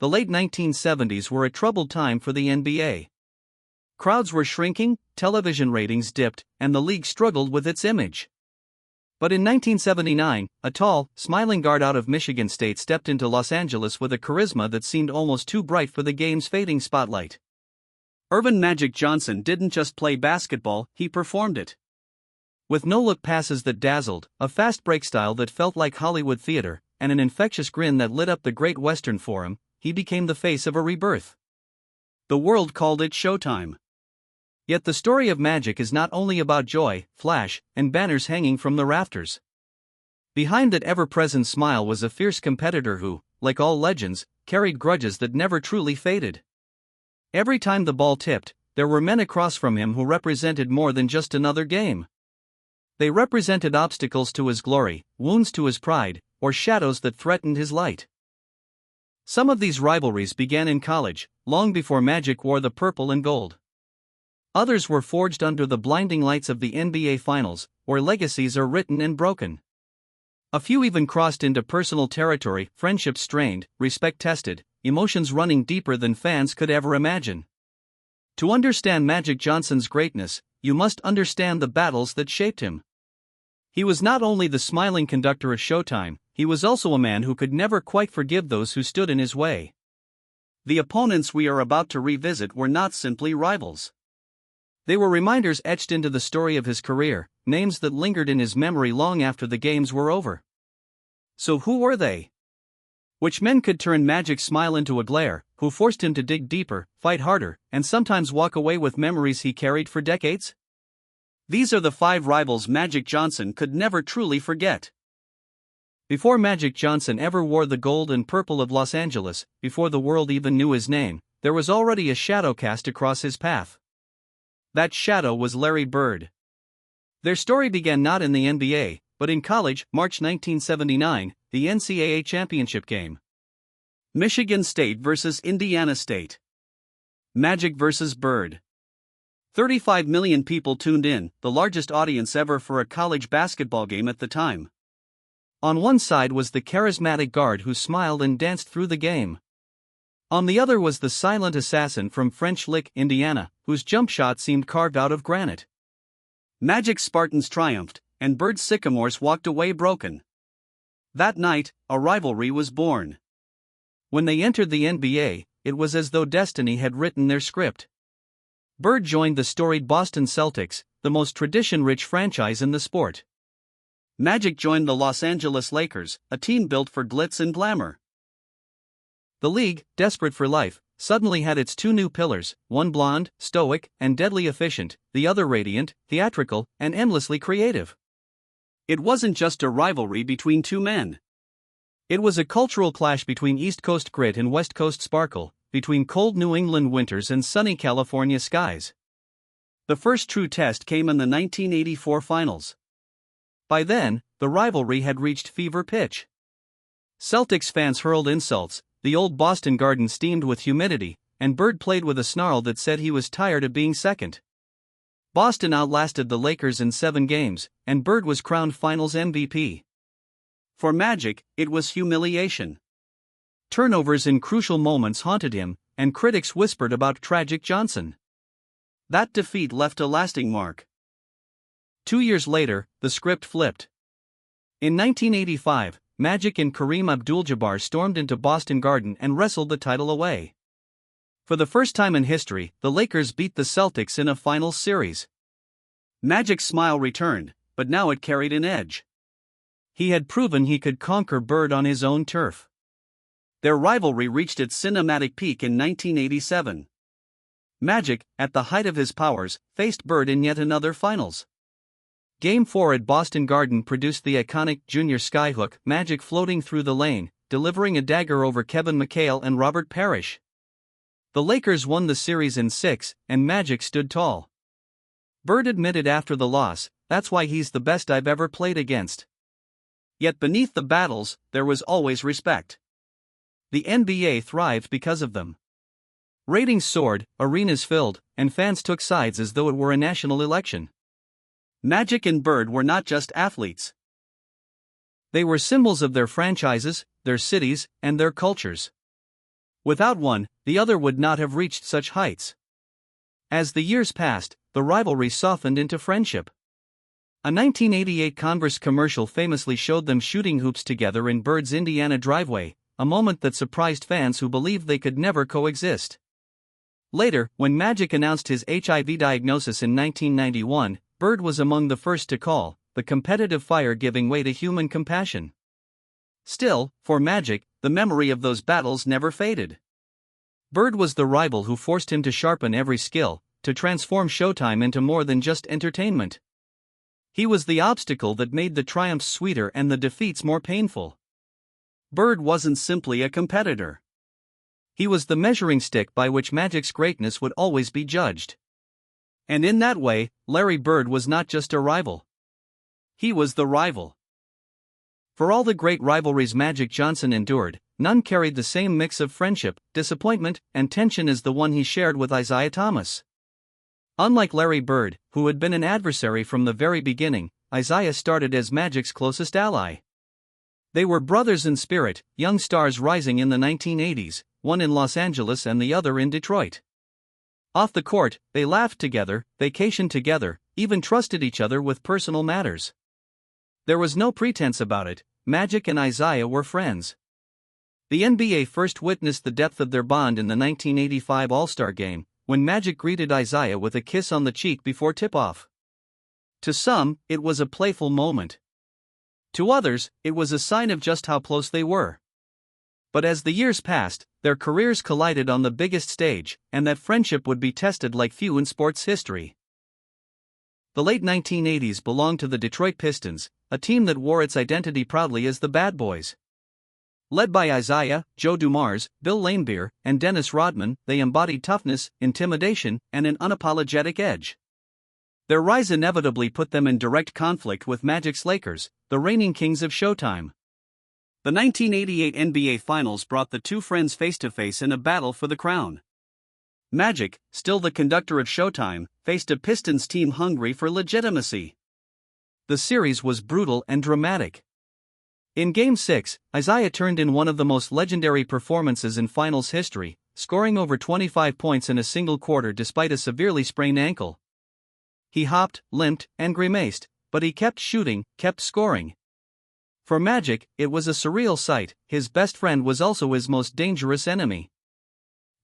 the late 1970s were a troubled time for the NBA. Crowds were shrinking, television ratings dipped, and the league struggled with its image. But in 1979, a tall, smiling guard out of Michigan State stepped into Los Angeles with a charisma that seemed almost too bright for the game's fading spotlight. Earvin "Magic" Johnson didn't just play basketball, he performed it. With no-look passes that dazzled, a fast break style that felt like Hollywood theater, and an infectious grin that lit up the Great Western for him, he became the face of a rebirth. The world called it Showtime. Yet the story of Magic is not only about joy, flash, and banners hanging from the rafters. Behind that ever-present smile was a fierce competitor who, like all legends, carried grudges that never truly faded. Every time the ball tipped, there were men across from him who represented more than just another game. They represented obstacles to his glory, wounds to his pride, or shadows that threatened his light. Some of these rivalries began in college, long before Magic wore the purple and gold. Others were forged under the blinding lights of the NBA Finals, where legacies are written and broken. A few even crossed into personal territory, friendships strained, respect tested, emotions running deeper than fans could ever imagine. To understand Magic Johnson's greatness, you must understand the battles that shaped him. He was not only the smiling conductor of Showtime, he was also a man who could never quite forgive those who stood in his way. The opponents we are about to revisit were not simply rivals. They were reminders etched into the story of his career, names that lingered in his memory long after the games were over. So who were they? Which men could turn Magic's smile into a glare, who forced him to dig deeper, fight harder, and sometimes walk away with memories he carried for decades? These are the 5 rivals Magic Johnson could never truly forget. Before Magic Johnson ever wore the gold and purple of Los Angeles, before the world even knew his name, there was already a shadow cast across his path. That shadow was Larry Bird. Their story began not in the NBA, but in college, March 1979, the NCAA championship game. Michigan State versus Indiana State. Magic versus Bird. 35 million people tuned in, the largest audience ever for a college basketball game at the time. On one side was the charismatic guard who smiled and danced through the game. On the other was the silent assassin from French Lick, Indiana, whose jump shot seemed carved out of granite. Magic's Spartans triumphed, and Bird's Sycamores walked away broken. That night, a rivalry was born. When they entered the NBA, it was as though destiny had written their script. Bird joined the storied Boston Celtics, the most tradition-rich franchise in the sport. Magic joined the Los Angeles Lakers, a team built for glitz and glamour. The league, desperate for life, suddenly had its 2 new pillars, one blonde, stoic, and deadly efficient, the other radiant, theatrical, and endlessly creative. It wasn't just a rivalry between 2 men. It was a cultural clash between East Coast grit and West Coast sparkle, between cold New England winters and sunny California skies. The first true test came in the 1984 finals. By then, the rivalry had reached fever pitch. Celtics fans hurled insults, the old Boston Garden steamed with humidity, and Bird played with a snarl that said he was tired of being second. Boston outlasted the Lakers in 7 games, and Bird was crowned Finals MVP. For Magic, it was humiliation. Turnovers in crucial moments haunted him, and critics whispered about tragic Johnson. That defeat left a lasting mark. 2 years later, the script flipped. In 1985, Magic and Kareem Abdul-Jabbar stormed into Boston Garden and wrestled the title away. For the first time in history, the Lakers beat the Celtics in a finals series. Magic's smile returned, but now it carried an edge. He had proven he could conquer Bird on his own turf. Their rivalry reached its cinematic peak in 1987. Magic, at the height of his powers, faced Bird in yet another finals. Game 4 at Boston Garden produced the iconic Junior Skyhook, Magic floating through the lane, delivering a dagger over Kevin McHale and Robert Parrish. The Lakers won the series in 6, and Magic stood tall. Bird admitted after the loss, "That's why he's the best I've ever played against." Yet beneath the battles, there was always respect. The NBA thrived because of them. Ratings soared, arenas filled, and fans took sides as though it were a national election. Magic and Bird were not just athletes. They were symbols of their franchises, their cities, and their cultures. Without one, the other would not have reached such heights. As the years passed, the rivalry softened into friendship. A 1988 Converse commercial famously showed them shooting hoops together in Bird's Indiana driveway, a moment that surprised fans who believed they could never coexist. Later, when Magic announced his HIV diagnosis in 1991, Bird was among the first to call the competitive fire giving way to human compassion. Still, for Magic, the memory of those battles never faded. Bird was the rival who forced him to sharpen every skill, to transform Showtime into more than just entertainment. He was the obstacle that made the triumphs sweeter and the defeats more painful. Bird wasn't simply a competitor. He was the measuring stick by which Magic's greatness would always be judged. And in that way, Larry Bird was not just a rival. He was the rival. For all the great rivalries Magic Johnson endured, none carried the same mix of friendship, disappointment, and tension as the one he shared with Isiah Thomas. Unlike Larry Bird, who had been an adversary from the very beginning, Isiah started as Magic's closest ally. They were brothers in spirit, young stars rising in the 1980s, one in Los Angeles and the other in Detroit. Off the court, they laughed together, vacationed together, even trusted each other with personal matters. There was no pretense about it. Magic and Isiah were friends. The NBA first witnessed the depth of their bond in the 1985 All-Star Game, when Magic greeted Isiah with a kiss on the cheek before tip-off. To some, it was a playful moment. To others, it was a sign of just how close they were. But as the years passed, their careers collided on the biggest stage, and that friendship would be tested like few in sports history. The late 1980s belonged to the Detroit Pistons, a team that wore its identity proudly as the Bad Boys. Led by Isiah, Joe Dumars, Bill Laimbeer, and Dennis Rodman, they embodied toughness, intimidation, and an unapologetic edge. Their rise inevitably put them in direct conflict with Magic's Lakers, the reigning kings of Showtime. The 1988 NBA Finals brought the two friends face-to-face in a battle for the crown. Magic, still the conductor of Showtime, faced a Pistons team hungry for legitimacy. The series was brutal and dramatic. In Game 6, Isiah turned in one of the most legendary performances in finals history, scoring over 25 points in a single quarter despite a severely sprained ankle. He hopped, limped, and grimaced, but he kept shooting, kept scoring. For Magic, it was a surreal sight. His best friend was also his most dangerous enemy.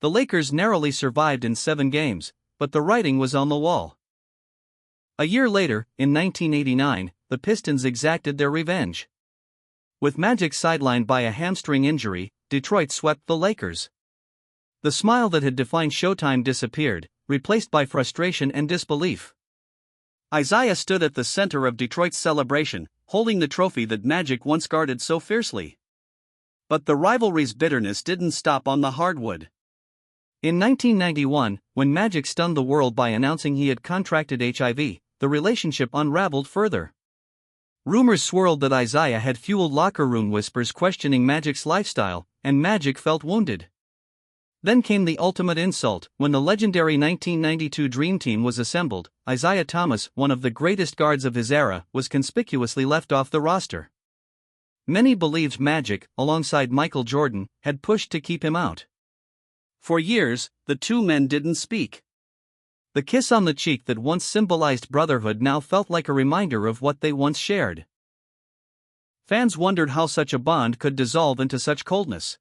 The Lakers narrowly survived in 7 games, but the writing was on the wall. A year later, in 1989, the Pistons exacted their revenge. With Magic sidelined by a hamstring injury, Detroit swept the Lakers. The smile that had defined Showtime disappeared, replaced by frustration and disbelief. Isiah stood at the center of Detroit's celebration, holding the trophy that Magic once guarded so fiercely. But the rivalry's bitterness didn't stop on the hardwood. In 1991, when Magic stunned the world by announcing he had contracted HIV, the relationship unraveled further. Rumors swirled that Isiah had fueled locker room whispers questioning Magic's lifestyle, and Magic felt wounded. Then came the ultimate insult. When the legendary 1992 Dream Team was assembled, Isiah Thomas, one of the greatest guards of his era, was conspicuously left off the roster. Many believed Magic, alongside MichaelJordan, had pushed to keep him out. For years, the two men didn't speak. The kiss on the cheek that once symbolized brotherhood now felt like a reminder of what they once shared. Fans wondered how such a bond could dissolve into such coldness.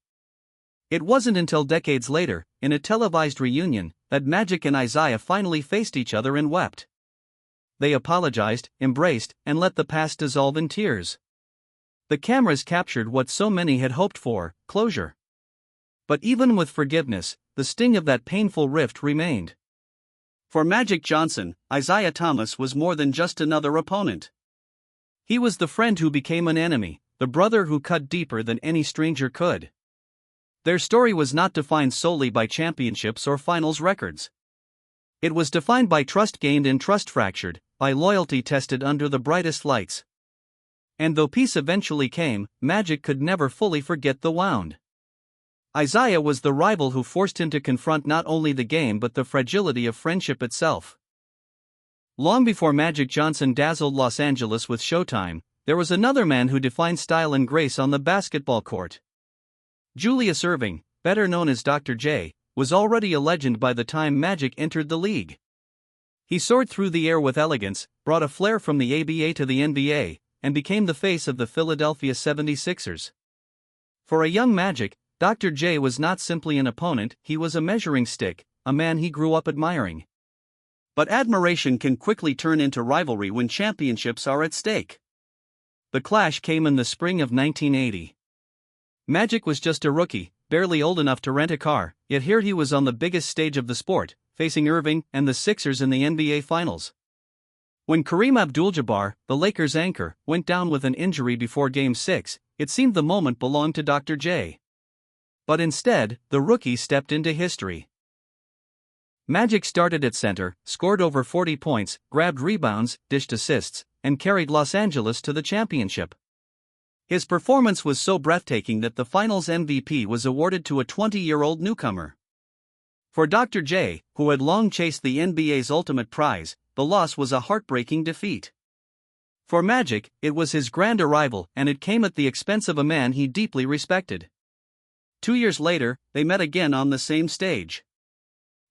It wasn't until decades later, in a televised reunion, that Magic and Isiah finally faced each other and wept. They apologized, embraced, and let the past dissolve in tears. The cameras captured what so many had hoped for: closure. But even with forgiveness, the sting of that painful rift remained. For Magic Johnson, Isiah Thomas was more than just another opponent. He was the friend who became an enemy, the brother who cut deeper than any stranger could. Their story was not defined solely by championships or finals records. It was defined by trust gained and trust fractured, by loyalty tested under the brightest lights. And though peace eventually came, Magic could never fully forget the wound. Isiah was the rival who forced him to confront not only the game but the fragility of friendship itself. Long before Magic Johnson dazzled Los Angeles with Showtime, there was another man who defined style and grace on the basketball court. Julius Erving, better known as Dr. J, was already a legend by the time Magic entered the league. He soared through the air with elegance, brought a flair from the ABA to the NBA, and became the face of the Philadelphia 76ers. For a young Magic, Dr. J was not simply an opponent, he was a measuring stick, a man he grew up admiring. But admiration can quickly turn into rivalry when championships are at stake. The clash came in the spring of 1980. Magic was just a rookie, barely old enough to rent a car, yet here he was on the biggest stage of the sport, facing Irving and the Sixers in the NBA Finals. When Kareem Abdul-Jabbar, the Lakers' anchor, went down with an injury before Game 6, it seemed the moment belonged to Dr. J. But instead, the rookie stepped into history. Magic started at center, scored over 40 points, grabbed rebounds, dished assists, and carried Los Angeles to the championship. His performance was so breathtaking that the Finals MVP was awarded to a 20-year-old newcomer. For Dr. J, who had long chased the NBA's ultimate prize, the loss was a heartbreaking defeat. For Magic, it was his grand arrival, and it came at the expense of a man he deeply respected. 2 years later, they met again on the same stage.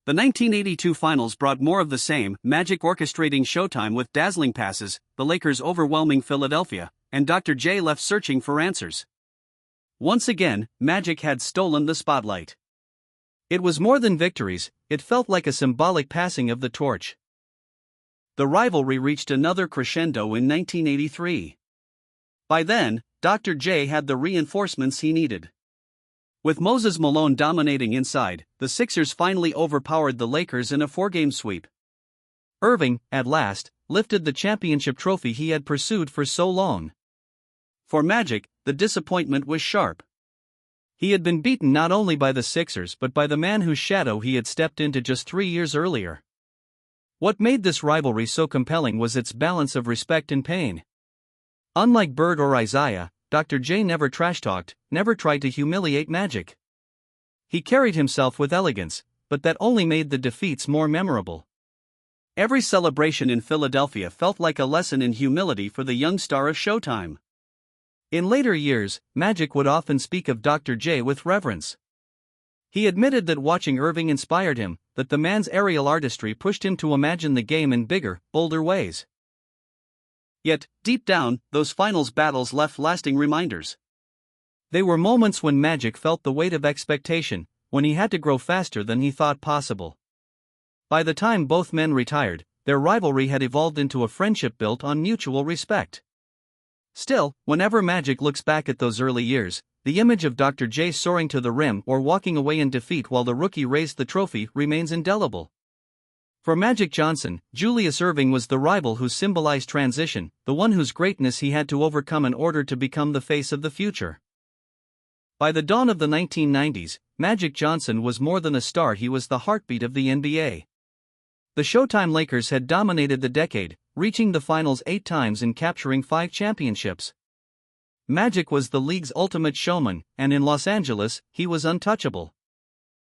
The 1982 Finals brought more of the same, Magic orchestrating Showtime with dazzling passes, the Lakers overwhelming Philadelphia, and Dr. J left searching for answers. Once again, Magic had stolen the spotlight. It was more than victories, it felt like a symbolic passing of the torch. The rivalry reached another crescendo in 1983. By then, Dr. J had the reinforcements he needed. With Moses Malone dominating inside, the Sixers finally overpowered the Lakers in a 4-game sweep. Irving, at last, lifted the championship trophy he had pursued for so long. For Magic, the disappointment was sharp. He had been beaten not only by the Sixers but by the man whose shadow he had stepped into just 3 years earlier. What made this rivalry so compelling was its balance of respect and pain. Unlike Bird or Isaiah, Dr. J never trash-talked, never tried to humiliate Magic. He carried himself with elegance, but that only made the defeats more memorable. Every celebration in Philadelphia felt like a lesson in humility for the young star of Showtime. In later years, Magic would often speak of Dr. J with reverence. He admitted that watching Irving inspired him, that the man's aerial artistry pushed him to imagine the game in bigger, bolder ways. Yet, deep down, those finals battles left lasting reminders. They were moments when Magic felt the weight of expectation, when he had to grow faster than he thought possible. By the time both men retired, their rivalry had evolved into a friendship built on mutual respect. Still, whenever Magic looks back at those early years, the image of Dr. J soaring to the rim or walking away in defeat while the rookie raised the trophy remains indelible. For Magic Johnson, Julius Erving was the rival who symbolized transition, the one whose greatness he had to overcome in order to become the face of the future. By the dawn of the 1990s, Magic Johnson was more than a star, he was the heartbeat of the NBA. The Showtime Lakers had dominated the decade, reaching the finals 8 times and capturing 5 championships. Magic was the league's ultimate showman, and in Los Angeles, he was untouchable.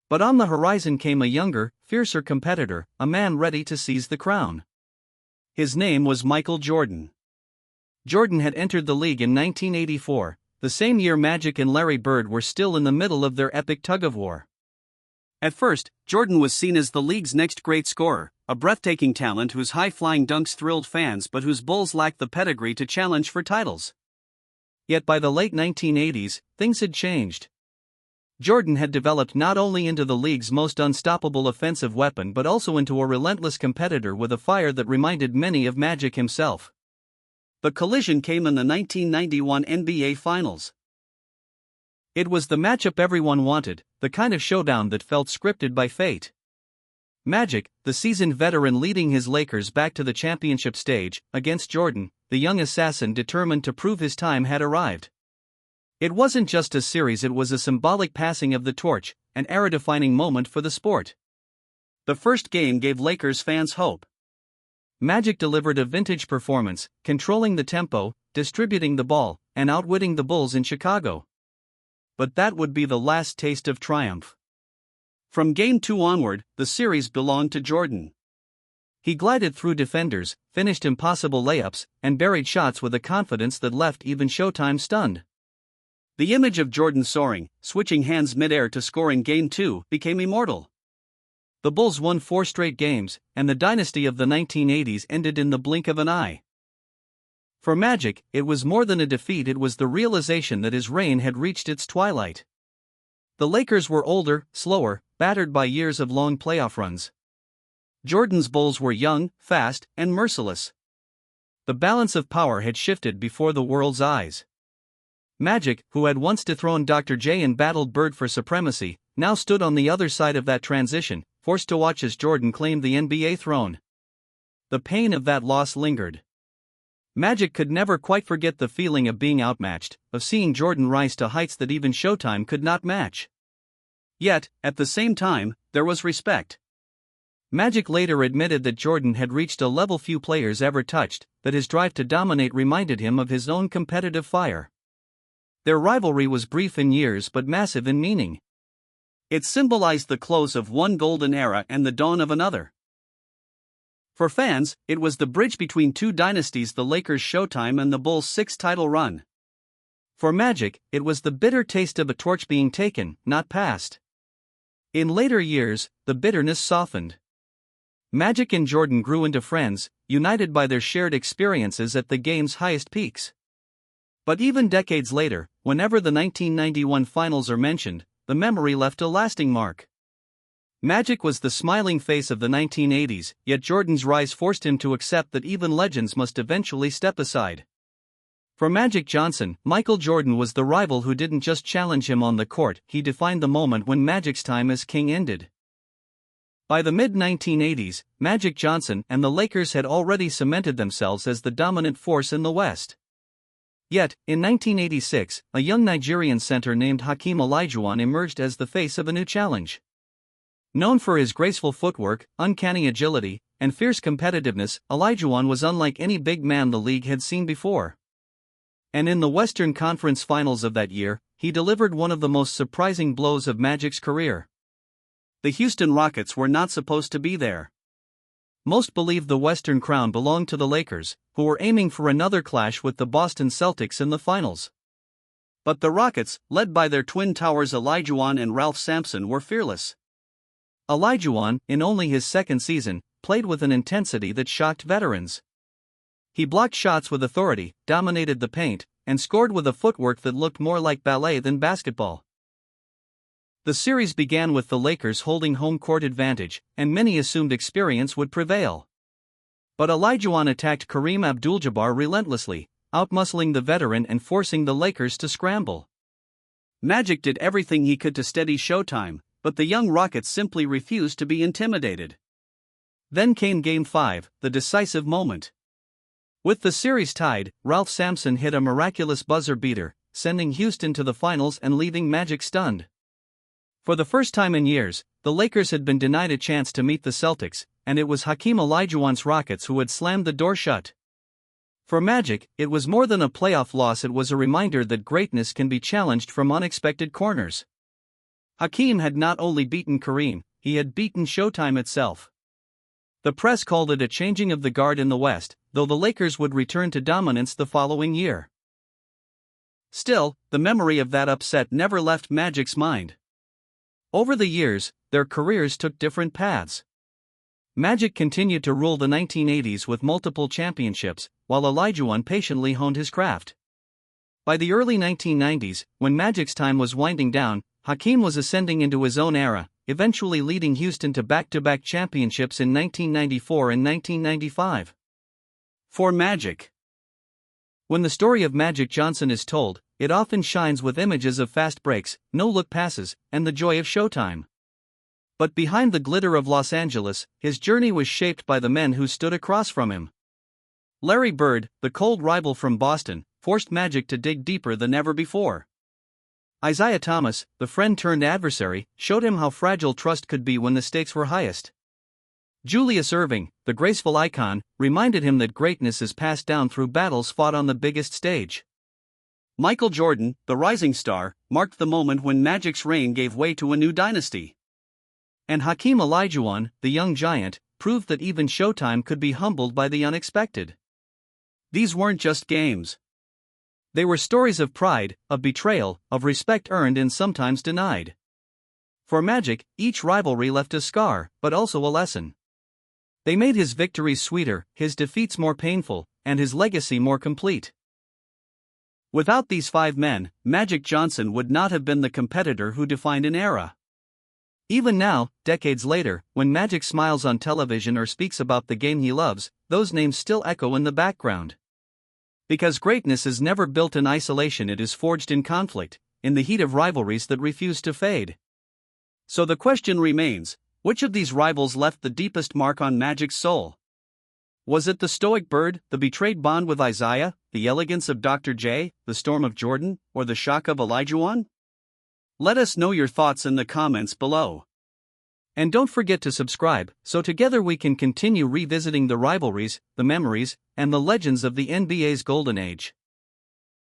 But on the horizon came a younger, fiercer competitor, a man ready to seize the crown. His name was MichaelJordan. Jordan had entered the league in 1984, the same year Magic and Larry Bird were still in the middle of their epic tug-of-war. At first, Jordan was seen as the league's next great scorer, a breathtaking talent whose high-flying dunks thrilled fans but whose Bulls lacked the pedigree to challenge for titles. Yet by the late 1980s, things had changed. Jordan had developed not only into the league's most unstoppable offensive weapon but also into a relentless competitor with a fire that reminded many of Magic himself. The collision came in the 1991 NBA Finals. It was the matchup everyone wanted, the kind of showdown that felt scripted by fate. Magic, the seasoned veteran leading his Lakers back to the championship stage, against Jordan, the young assassin determined to prove his time had arrived. It wasn't just a series, it was a symbolic passing of the torch, an era-defining moment for the sport. The first game gave Lakers fans hope. Magic delivered a vintage performance, controlling the tempo, distributing the ball, and outwitting the Bulls in Chicago. But that would be the last taste of triumph. From Game 2 onward, the series belonged to Jordan. He glided through defenders, finished impossible layups, and buried shots with a confidence that left even Showtime stunned. The image of Jordan soaring, switching hands midair to scoring Game 2, became immortal. The Bulls won 4 straight games, and the dynasty of the 1980s ended in the blink of an eye. For Magic, it was more than a defeat, it was the realization that his reign had reached its twilight. The Lakers were older, slower, battered by years of long playoff runs. Jordan's Bulls were young, fast, and merciless. The balance of power had shifted before the world's eyes. Magic, who had once dethroned Dr. J and battled Bird for supremacy, now stood on the other side of that transition, forced to watch as Jordan claimed the NBA throne. The pain of that loss lingered. Magic could never quite forget the feeling of being outmatched, of seeing Jordan rise to heights that even Showtime could not match. Yet, at the same time, there was respect. Magic later admitted that Jordan had reached a level few players ever touched, that his drive to dominate reminded him of his own competitive fire. Their rivalry was brief in years but massive in meaning. It symbolized the close of one golden era and the dawn of another. For fans, it was the bridge between two dynasties, the Lakers' Showtime and the Bulls' 6-title run. For Magic, it was the bitter taste of a torch being taken, not passed. In later years, the bitterness softened. Magic and Jordan grew into friends, united by their shared experiences at the game's highest peaks. But even decades later, whenever the 1991 finals are mentioned, the memory left a lasting mark. Magic was the smiling face of the 1980s, yet Jordan's rise forced him to accept that even legends must eventually step aside. For Magic Johnson, Michael Jordan was the rival who didn't just challenge him on the court, he defined the moment when Magic's time as king ended. By the mid-1980s, Magic Johnson and the Lakers had already cemented themselves as the dominant force in the West. Yet, in 1986, a young Nigerian center named Hakeem Olajuwon emerged as the face of a new challenge. Known for his graceful footwork, uncanny agility, and fierce competitiveness, Olajuwon was unlike any big man the league had seen before. And in the Western Conference Finals of that year, he delivered one of the most surprising blows of Magic's career. The Houston Rockets were not supposed to be there. Most believed the Western crown belonged to the Lakers, who were aiming for another clash with the Boston Celtics in the finals. But the Rockets, led by their twin towers Olajuwon and Ralph Sampson, were fearless. Olajuwon, in only his second season, played with an intensity that shocked veterans. He blocked shots with authority, dominated the paint, and scored with a footwork that looked more like ballet than basketball. The series began with the Lakers holding home court advantage, and many assumed experience would prevail. But Olajuwon attacked Kareem Abdul-Jabbar relentlessly, outmuscling the veteran and forcing the Lakers to scramble. Magic did everything he could to steady Showtime, but the young Rockets simply refused to be intimidated. Then came Game 5, the decisive moment. With the series tied, Ralph Sampson hit a miraculous buzzer beater, sending Houston to the finals and leaving Magic stunned. For the first time in years, the Lakers had been denied a chance to meet the Celtics, and it was Hakeem Olajuwon's Rockets who had slammed the door shut. For Magic, it was more than a playoff loss, it was a reminder that greatness can be challenged from unexpected corners. Hakeem had not only beaten Kareem, he had beaten Showtime itself. The press called it a changing of the guard in the West, though the Lakers would return to dominance the following year. Still, the memory of that upset never left Magic's mind. Over the years, their careers took different paths. Magic continued to rule the 1980s with multiple championships, while Olajuwon patiently honed his craft. By the early 1990s, when Magic's time was winding down, Hakeem was ascending into his own era, eventually leading Houston to back-to-back championships in 1994 and 1995. For Magic. When the story of Magic Johnson is told, it often shines with images of fast breaks, no-look passes, and the joy of Showtime. But behind the glitter of Los Angeles, his journey was shaped by the men who stood across from him. Larry Bird, the cold rival from Boston, forced Magic to dig deeper than ever before. Isaiah Thomas, the friend-turned-adversary, showed him how fragile trust could be when the stakes were highest. Julius Erving, the graceful icon, reminded him that greatness is passed down through battles fought on the biggest stage. Michael Jordan, the rising star, marked the moment when Magic's reign gave way to a new dynasty. And Hakeem Olajuwon, the young giant, proved that even Showtime could be humbled by the unexpected. These weren't just games. They were stories of pride, of betrayal, of respect earned and sometimes denied. For Magic, each rivalry left a scar, but also a lesson. They made his victories sweeter, his defeats more painful, and his legacy more complete. Without these 5 men, Magic Johnson would not have been the competitor who defined an era. Even now, decades later, when Magic smiles on television or speaks about the game he loves, those names still echo in the background. Because greatness is never built in isolation, it is forged in conflict, in the heat of rivalries that refuse to fade. So the question remains, which of these rivals left the deepest mark on Magic's soul? Was it the stoic Bird, the betrayed bond with Isaiah, the elegance of Dr. J, the storm of Jordan, or the shock of Olajuwon? Let us know your thoughts in the comments below. And don't forget to subscribe, so together we can continue revisiting the rivalries, the memories, and the legends of the NBA's golden age.